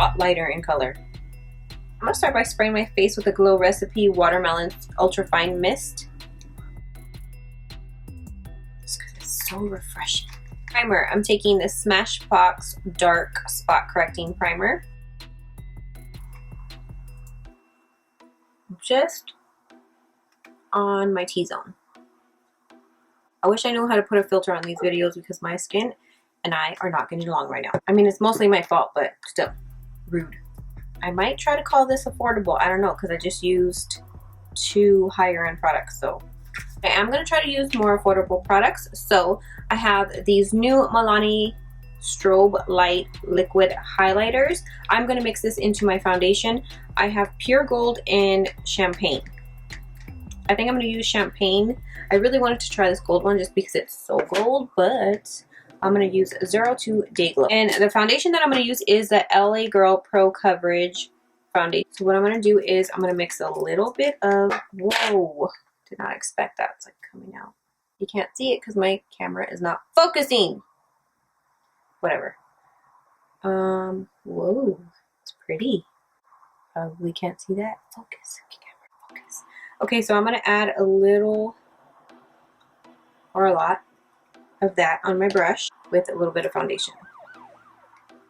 lot lighter in color. I'm gonna start by spraying my face with the Glow Recipe Watermelon Ultra Fine Mist. Just because it's so refreshing. Primer, I'm taking the Smashbox Dark Spot Correcting Primer. Just on my T-zone. I wish I knew how to put a filter on these videos because my skin and I are not getting along right now. I mean, it's mostly my fault, but still, rude. I might try to call this affordable. I don't know, because I just used 2 higher end products. So I am going to try to use more affordable products. So I have these new Milani Strobe Light Liquid Highlighters. I'm going to mix this into my foundation. I have Pure Gold and Champagne. I think I'm going to use Champagne. I really wanted to try this gold one just because it's so gold, but I'm going to use 02 Day Glow. And the foundation that I'm going to use is the LA Girl Pro Coverage Foundation. So what I'm going to do is I'm going to mix a little bit of, whoa, did not expect that. It's like coming out. You can't see it because my camera is not focusing. Whatever. Whoa, it's pretty. Probably can't see that. Focus, camera, focus. Okay, so I'm going to add a little or a lot of that on my brush with a little bit of foundation.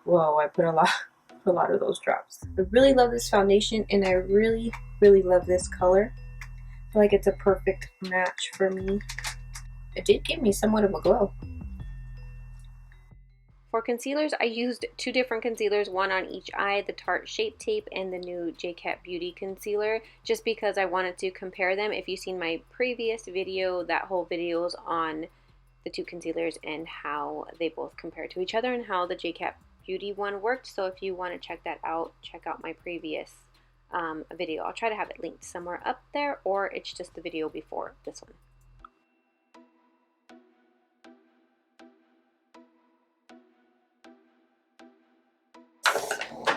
Whoa, I put a lot of those drops. I really love this foundation and I really love this color. I feel like it's a perfect match for me. It did give me somewhat of a glow. For concealers, I used 2 different concealers, one on each eye, the Tarte Shape Tape and the new JCat Beauty Concealer, just because I wanted to compare them. If you've seen my previous video, that whole video is on the 2 concealers and how they both compare to each other and how the JCat Beauty one worked. So if you want to check that out, check out my previous video. I'll try to have it linked somewhere up there, or it's just the video before this one.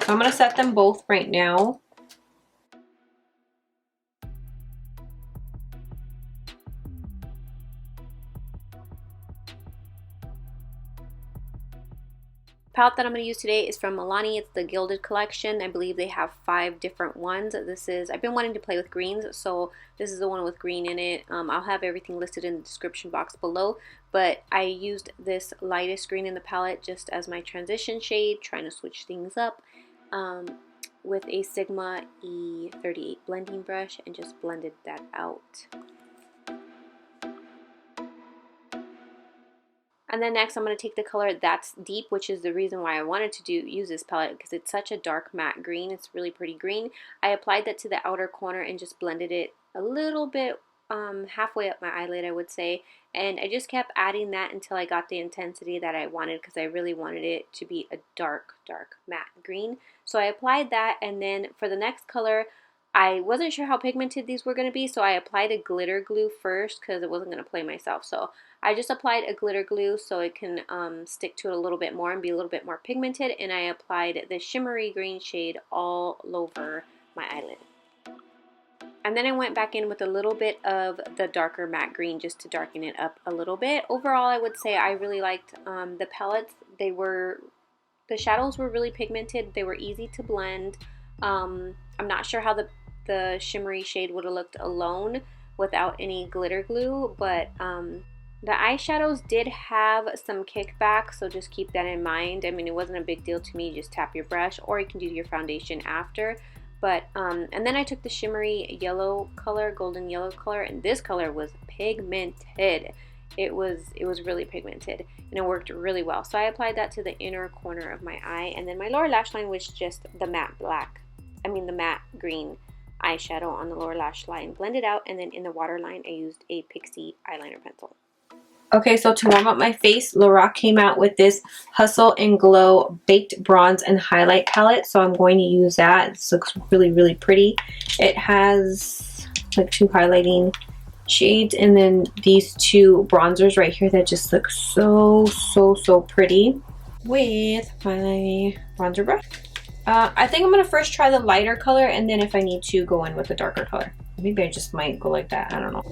So I'm going to set them both right now. Palette that I'm going to use today is from Milani. It's the Gilded Collection. I believe they have 5 different ones. I've been wanting to play with greens, so this is the one with green in it. I'll have everything listed in the description box below, but I used this lightest green in the palette just as my transition shade, trying to switch things up with a Sigma E38 blending brush and just blended that out. And then next I'm going to take the color That's Deep, which is the reason why I wanted to use this palette, because it's such a dark matte green. It's really pretty green. I applied that to the outer corner and just blended it a little bit halfway up my eyelid, I would say. And I just kept adding that until I got the intensity that I wanted, because I really wanted it to be a dark matte green. So I applied that, and then for the next color, I wasn't sure how pigmented these were going to be, so I applied a glitter glue first because I wasn't going to play myself. So I just applied a glitter glue so it can stick to it a little bit more and be a little bit more pigmented, and I applied the shimmery green shade all over my eyelid. And then I went back in with a little bit of the darker matte green just to darken it up a little bit. Overall, I would say I really liked the palettes. The shadows were really pigmented. They were easy to blend. I'm not sure how the shimmery shade would have looked alone without any glitter glue, but the eyeshadows did have some kickback, so just keep that in mind. I mean, it wasn't a big deal to me. Just tap your brush, or you can do your foundation after. But and then I took the shimmery yellow color, golden yellow color, and this color was pigmented. It was really pigmented, and it worked really well. So I applied that to the inner corner of my eye, and then my lower lash line was just the matte green eyeshadow on the lower lash line, blended out, and then in the waterline I used a Pixie eyeliner pencil. Okay, so to warm up my face, Lorac came out with this Hustle and Glow Baked Bronze and Highlight Palette, so I'm going to use that. This looks really pretty. It has like 2 highlighting shades and then these 2 bronzers right here that just look so pretty with my bronzer brush. I think I'm going to first try the lighter color, and then if I need to, go in with a darker color. Maybe I just might go like that. I don't know.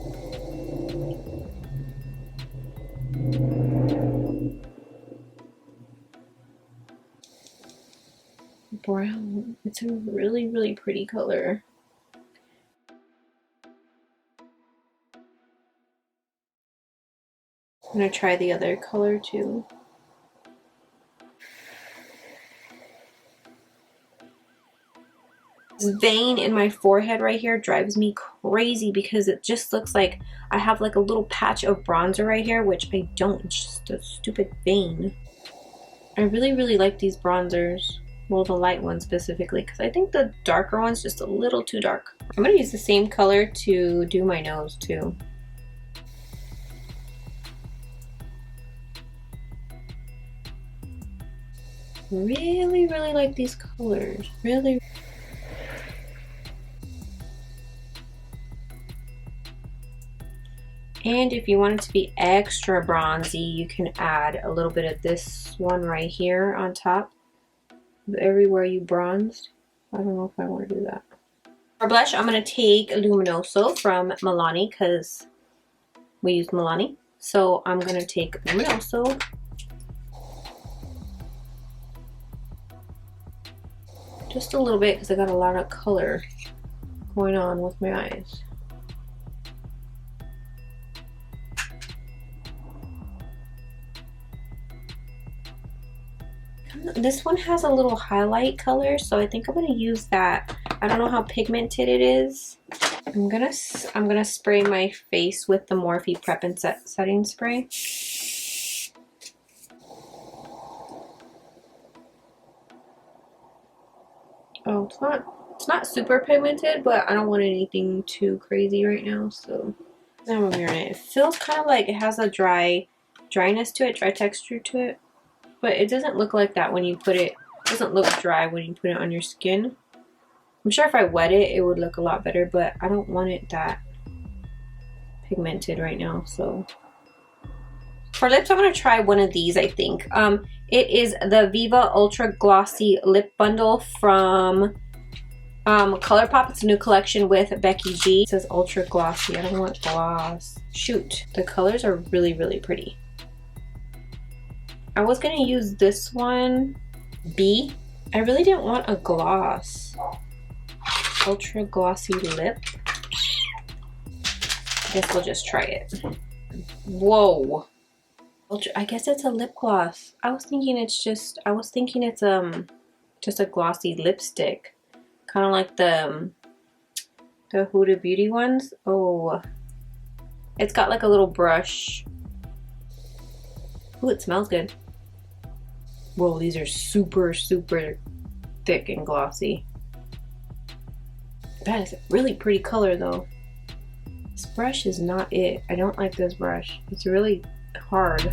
brown. It's a really, really pretty color. I'm gonna try the other color too. This vein in my forehead right here drives me crazy because it just looks like I have like a little patch of bronzer right here, which I don't. It's just a stupid vein. I really, really like these bronzers. Well, the light ones specifically, because I think the darker one's just a little too dark. I'm gonna use the same color to do my nose too. Really, really like these colors. Really. And if you want it to be extra bronzy, you can add a little bit of this one right here on top. Everywhere you bronzed. I don't know if I want to do that. For blush, I'm going to take Luminoso from Milani because we use Milani. So I'm going to take Luminoso. Just a little bit because I got a lot of color going on with my eyes. This one has a little highlight color, so I think I'm gonna use that. I don't know how pigmented it is. I'm gonna spray my face with the Morphe Prep and Set setting spray. Oh, it's not super pigmented, but I don't want anything too crazy right now, so now I'm wearing it. It feels kind of like it has a dryness to it, dry texture to it, but it doesn't look like that when you put it. It doesn't look dry when you put it on your skin. I'm sure if I wet it, it would look a lot better, but I don't want it that pigmented right now, so. For lips, I'm going to try one of these, I think. It is the Viva Ultra Glossy Lip Bundle from ColourPop. It's a new collection with Becky G. It says Ultra Glossy. I don't want gloss. Shoot. The colors are really, really pretty. I was going to use this one, B. I really didn't want a gloss. Ultra Glossy Lip. I guess we'll just try it. Whoa. I guess it's a lip gloss. I was thinking it's just a glossy lipstick. Kind of like the Huda Beauty ones. Oh. It's got like a little brush. Ooh, it smells good. Whoa, these are super, super thick and glossy. That is a really pretty color though. This brush is not it. I don't like this brush. It's really hard.